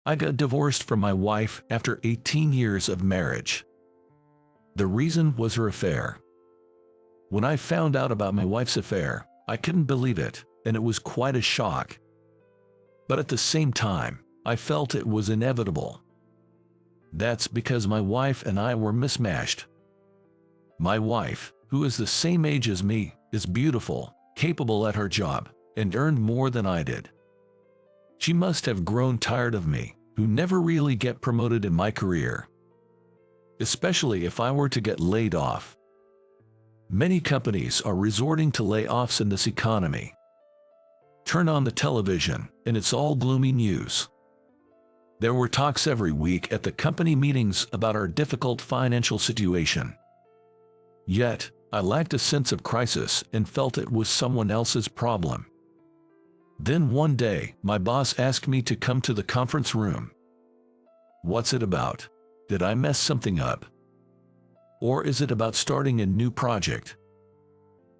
I got divorced from my wife after 18 years of marriage. The reason was her affair. When I found out about my wife's affair, I couldn't believe it, and it was quite a shock. But at the same time, I felt it was inevitable. That's because my wife and I were mismatched. My wife, who is the same age as me, is beautiful, capable at her job, and earned more than I did. She must have grown tired of me, who never really get promoted in my career. Especially if I were to get laid off. Many companies are resorting to layoffs in this economy. Turn on the television, and it's all gloomy news. There were talks every week at the company meetings about our difficult financial situation. Yet, I lacked a sense of crisis and felt it was someone else's problem. Then one day, my boss asked me to come to the conference room. What's it about? Did I mess something up? Or is it about starting a new project?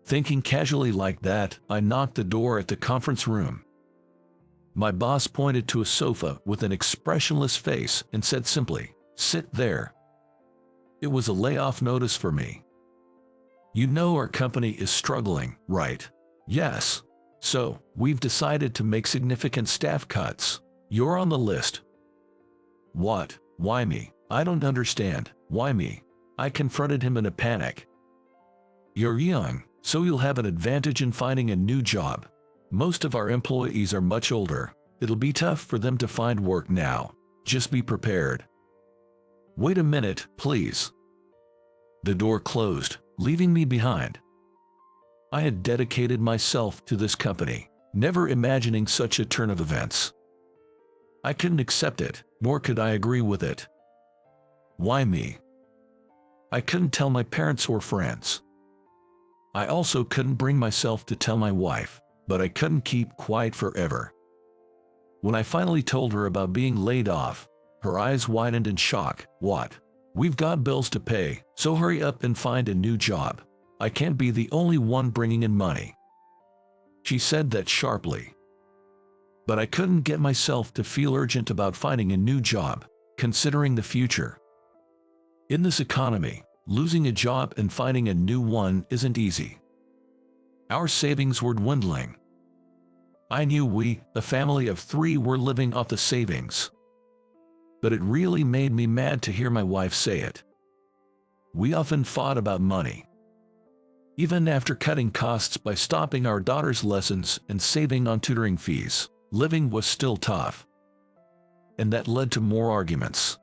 Thinking casually like that, I knocked the door at the conference room. My boss pointed to a sofa with an expressionless face and said simply, "Sit there." It was a layoff notice for me. "You know our company is struggling, right?" "Yes. So, we've decided to make significant staff cuts. You're on the list." "What? Why me? I don't understand. Why me?" I confronted him in a panic. "You're young, so you'll have an advantage in finding a new job. Most of our employees are much older. It'll be tough for them to find work now. Just be prepared." "Wait a minute, please." The door closed, leaving me behind. I had dedicated myself to this company, never imagining such a turn of events. I couldn't accept it, nor could I agree with it. Why me? I couldn't tell my parents or friends. I also couldn't bring myself to tell my wife, but I couldn't keep quiet forever. When I finally told her about being laid off, her eyes widened in shock. "What? We've got bills to pay, so hurry up and find a new job. I can't be the only one bringing in money." She said that sharply. But I couldn't get myself to feel urgent about finding a new job, considering the future. In this economy, losing a job and finding a new one isn't easy. Our savings were dwindling. I knew we, a family of 3, were living off the savings. But it really made me mad to hear my wife say it. We often fought about money. Even after cutting costs by stopping our daughter's lessons and saving on tutoring fees, living was still tough. And that led to more arguments.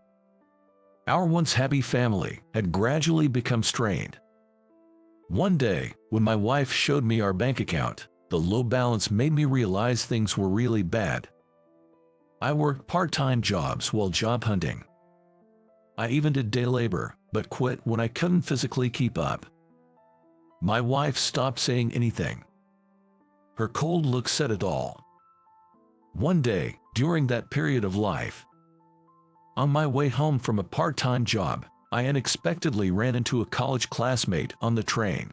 Our once happy family had gradually become strained. One day, when my wife showed me our bank account, the low balance made me realize things were really bad. I worked part-time jobs while job hunting. I even did day labor, but quit when I couldn't physically keep up. My wife stopped saying anything. Her cold look said it all. One day, during that period of life, on my way home from a part-time job, I unexpectedly ran into a college classmate on the train.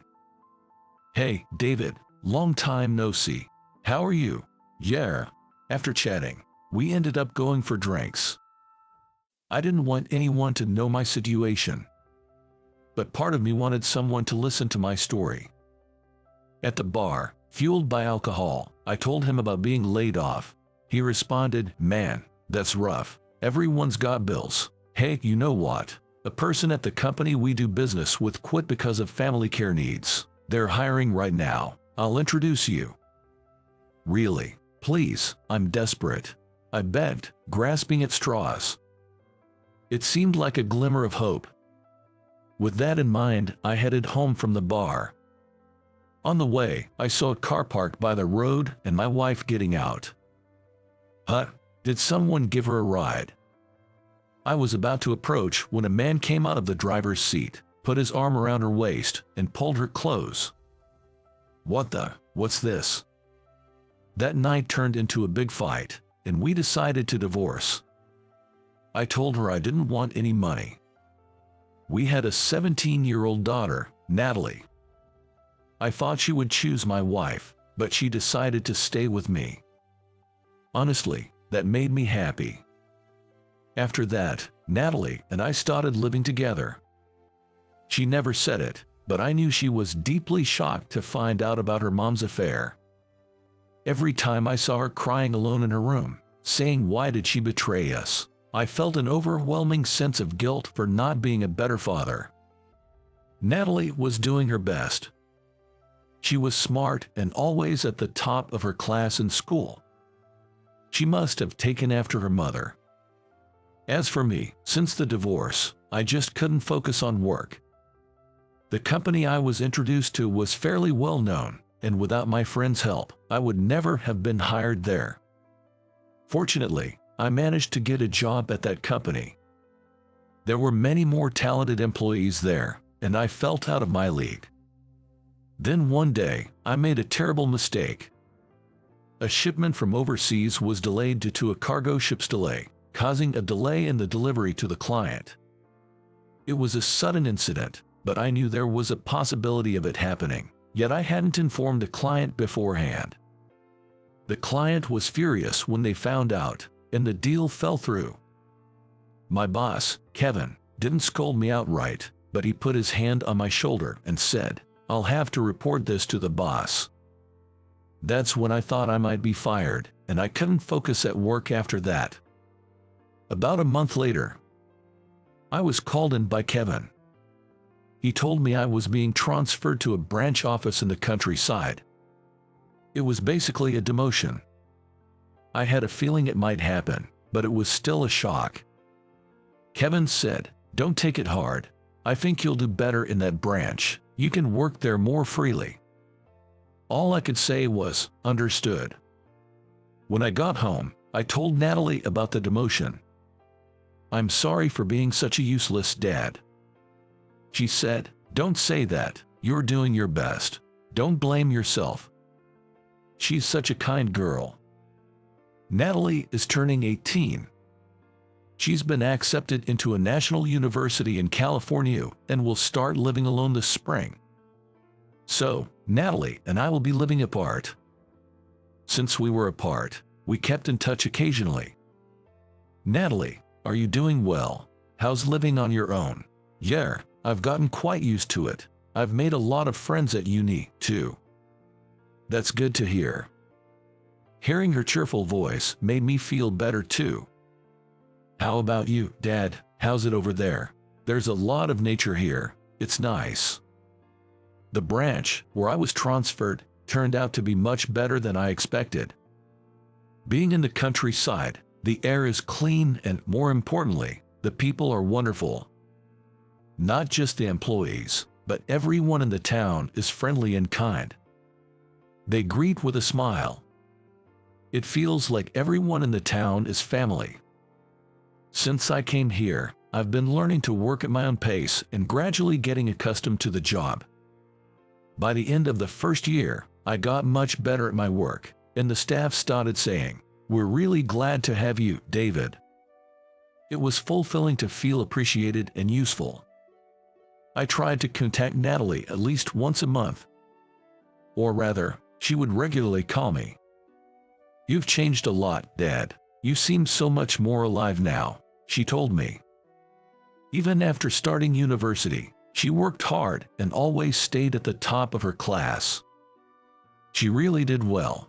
"Hey, David, long time no see. How are you?" "Yeah." After chatting, we ended up going for drinks. I didn't want anyone to know my situation. But part of me wanted someone to listen to my story. At the bar, fueled by alcohol, I told him about being laid off. He responded, "Man, that's rough. Everyone's got bills. Hey, you know what? A person at the company we do business with quit because of family care needs. They're hiring right now. I'll introduce you." "Really? Please, I'm desperate," I begged, grasping at straws. It seemed like a glimmer of hope. With that in mind, I headed home from the bar. On the way, I saw a car parked by the road and my wife getting out. "Huh? Did someone give her a ride?" I was about to approach when a man came out of the driver's seat, put his arm around her waist, and pulled her close. What's this? That night turned into a big fight, and we decided to divorce. I told her I didn't want any money. We had a 17-year-old daughter, Natalie. I thought she would choose my wife, but she decided to stay with me. Honestly, that made me happy. After that, Natalie and I started living together. She never said it, but I knew she was deeply shocked to find out about her mom's affair. Every time I saw her crying alone in her room, saying why did she betray us, I felt an overwhelming sense of guilt for not being a better father. Natalie was doing her best. She was smart and always at the top of her class in school. She must have taken after her mother. As for me, since the divorce, I just couldn't focus on work. The company I was introduced to was fairly well known, and without my friend's help, I would never have been hired there. Fortunately, I managed to get a job at that company. There were many more talented employees there, and I felt out of my league. Then one day, I made a terrible mistake. A shipment from overseas was delayed due to a cargo ship's delay, causing a delay in the delivery to the client. It was a sudden incident, but I knew there was a possibility of it happening, yet I hadn't informed the client beforehand. The client was furious when they found out, and the deal fell through. My boss, Kevin, didn't scold me outright, but he put his hand on my shoulder and said, "I'll have to report this to the boss." That's when I thought I might be fired, and I couldn't focus at work after that. About a month later, I was called in by Kevin. He told me I was being transferred to a branch office in the countryside. It was basically a demotion. I had a feeling it might happen, but it was still a shock. Kevin said, "Don't take it hard. I think you'll do better in that branch. You can work there more freely." All I could say was, "Understood." When I got home, I told Natalie about the demotion. "I'm sorry for being such a useless dad." She said, "Don't say that. You're doing your best. Don't blame yourself." She's such a kind girl. Natalie is turning 18. She's been accepted into a national university in California and will start living alone this spring. So, Natalie and I will be living apart. Since we were apart, we kept in touch occasionally. "Natalie, are you doing well? How's living on your own?" "Yeah, I've gotten quite used to it. I've made a lot of friends at uni, too." "That's good to hear." Hearing her cheerful voice made me feel better too. "How about you, Dad? How's it over there?" "There's a lot of nature here. It's nice." The branch, where I was transferred, turned out to be much better than I expected. Being in the countryside, the air is clean and, more importantly, the people are wonderful. Not just the employees, but everyone in the town is friendly and kind. They greet with a smile. It feels like everyone in the town is family. Since I came here, I've been learning to work at my own pace and gradually getting accustomed to the job. By the end of the first year, I got much better at my work, and the staff started saying, "We're really glad to have you, David." It was fulfilling to feel appreciated and useful. I tried to contact Natalie at least once a month. Or rather, she would regularly call me. "You've changed a lot, Dad. You seem so much more alive now," she told me. Even after starting university, she worked hard and always stayed at the top of her class. She really did well.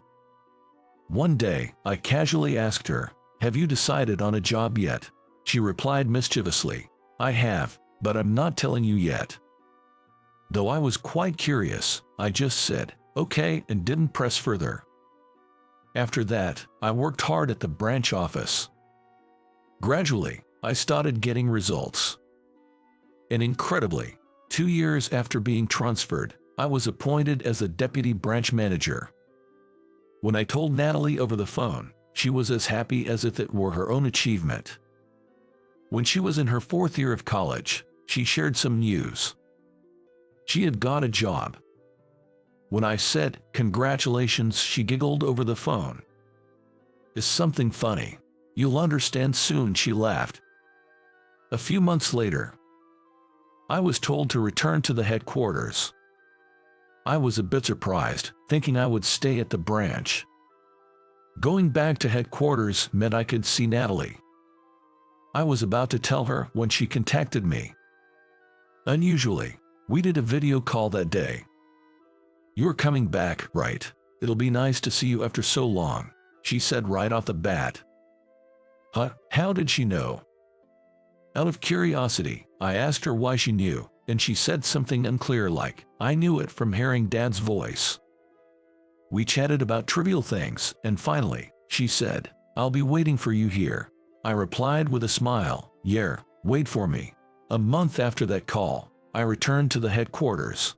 One day, I casually asked her, "Have you decided on a job yet?" She replied mischievously, "I have, but I'm not telling you yet." Though I was quite curious, I just said, "Okay," and didn't press further. After that, I worked hard at the branch office. Gradually, I started getting results. And incredibly, 2 years after being transferred, I was appointed as a deputy branch manager. When I told Natalie over the phone, she was as happy as if it were her own achievement. When she was in her 4th year of college, she shared some news. She had got a job. When I said, "Congratulations," she giggled over the phone. "Is something funny? You'll understand soon," she laughed. A few months later, I was told to return to the headquarters. I was a bit surprised, thinking I would stay at the branch. Going back to headquarters meant I could see Natalie. I was about to tell her when she contacted me. Unusually, we did a video call that day. "You're coming back, right? It'll be nice to see you after so long," she said right off the bat. Huh? How did she know? Out of curiosity, I asked her why she knew, and she said something unclear like, "I knew it from hearing Dad's voice." We chatted about trivial things, and finally, she said, "I'll be waiting for you here." I replied with a smile, "Yeah, wait for me." A month after that call, I returned to the headquarters.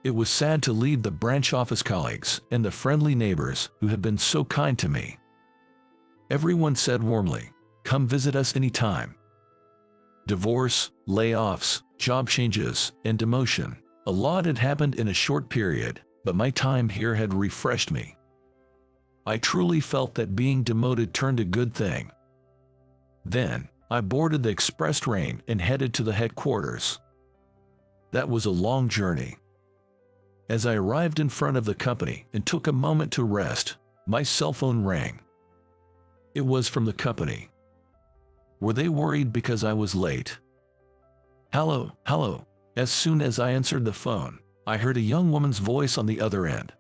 It was sad to leave the branch office colleagues and the friendly neighbors who had been so kind to me. Everyone said warmly, "Come visit us anytime." Divorce, layoffs, job changes, and demotion. A lot had happened in a short period, but my time here had refreshed me. I truly felt that being demoted turned a good thing. Then, I boarded the express train and headed to the headquarters. That was a long journey. As I arrived in front of the company and took a moment to rest, my cell phone rang. It was from the company. Were they worried because I was late? "Hello, hello." As soon as I answered the phone, I heard a young woman's voice on the other end.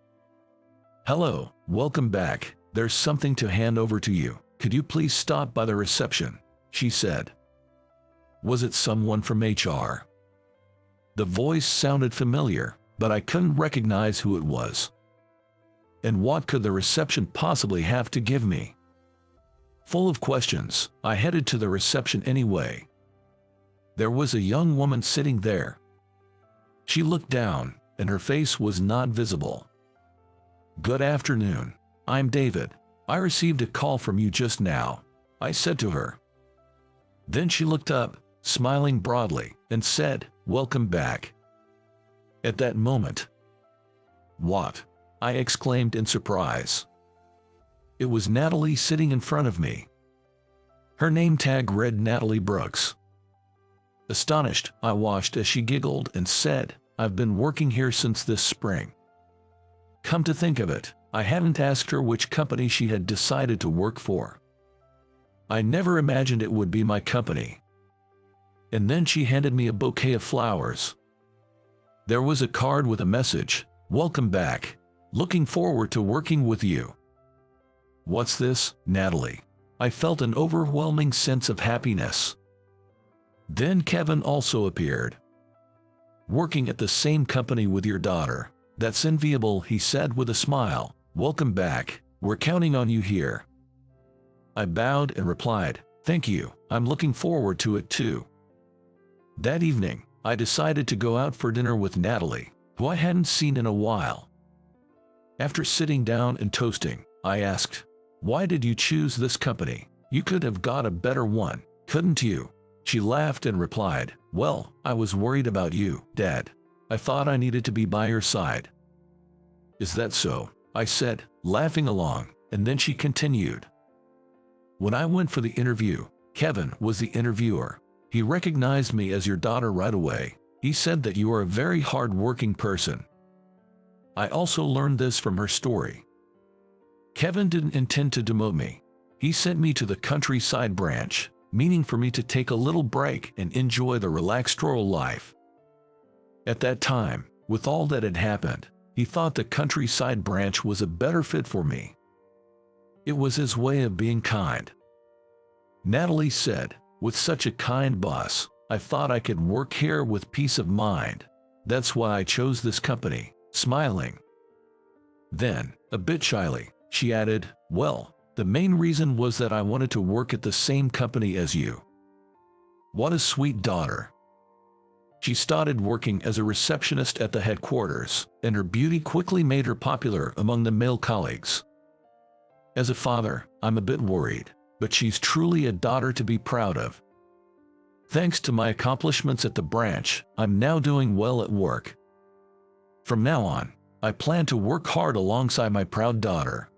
"Hello, welcome back. There's something to hand over to you. Could you please stop by the reception?" she said. Was it someone from HR? The voice sounded familiar, but I couldn't recognize who it was. And what could the reception possibly have to give me? Full of questions, I headed to the reception anyway. There was a young woman sitting there. She looked down, and her face was not visible. "Good afternoon. I'm David. I received a call from you just now," I said to her. Then she looked up, smiling broadly, and said, "Welcome back." At that moment, "What?" I exclaimed in surprise. It was Natalie sitting in front of me. Her name tag read Natalie Brooks. Astonished, I watched as she giggled and said, "I've been working here since this spring." Come to think of it, I hadn't asked her which company she had decided to work for. I never imagined it would be my company. And then she handed me a bouquet of flowers. There was a card with a message, "Welcome back. Looking forward to working with you." "What's this, Natalie?" I felt an overwhelming sense of happiness. Then Kevin also appeared. "Working at the same company with your daughter. That's enviable," he said with a smile. "Welcome back. We're counting on you here." I bowed and replied, "Thank you, I'm looking forward to it too." That evening, I decided to go out for dinner with Natalie, who I hadn't seen in a while. After sitting down and toasting, I asked, "Why did you choose this company? You could have got a better one, couldn't you?" She laughed and replied, "Well, I was worried about you, Dad. I thought I needed to be by your side." "Is that so?" I said, laughing along, and then she continued. "When I went for the interview, Kevin was the interviewer. He recognized me as your daughter right away. He said that you are a very hard-working person." I also learned this from her story. Kevin didn't intend to demote me. He sent me to the countryside branch, meaning for me to take a little break and enjoy the relaxed rural life. At that time, with all that had happened, he thought the countryside branch was a better fit for me. It was his way of being kind. Natalie said, "With such a kind boss, I thought I could work here with peace of mind. That's why I chose this company," smiling. Then, a bit shyly, she added, "Well, the main reason was that I wanted to work at the same company as you." What a sweet daughter. She started working as a receptionist at the headquarters, and her beauty quickly made her popular among the male colleagues. As a father, I'm a bit worried, but she's truly a daughter to be proud of. Thanks to my accomplishments at the branch, I'm now doing well at work. From now on, I plan to work hard alongside my proud daughter.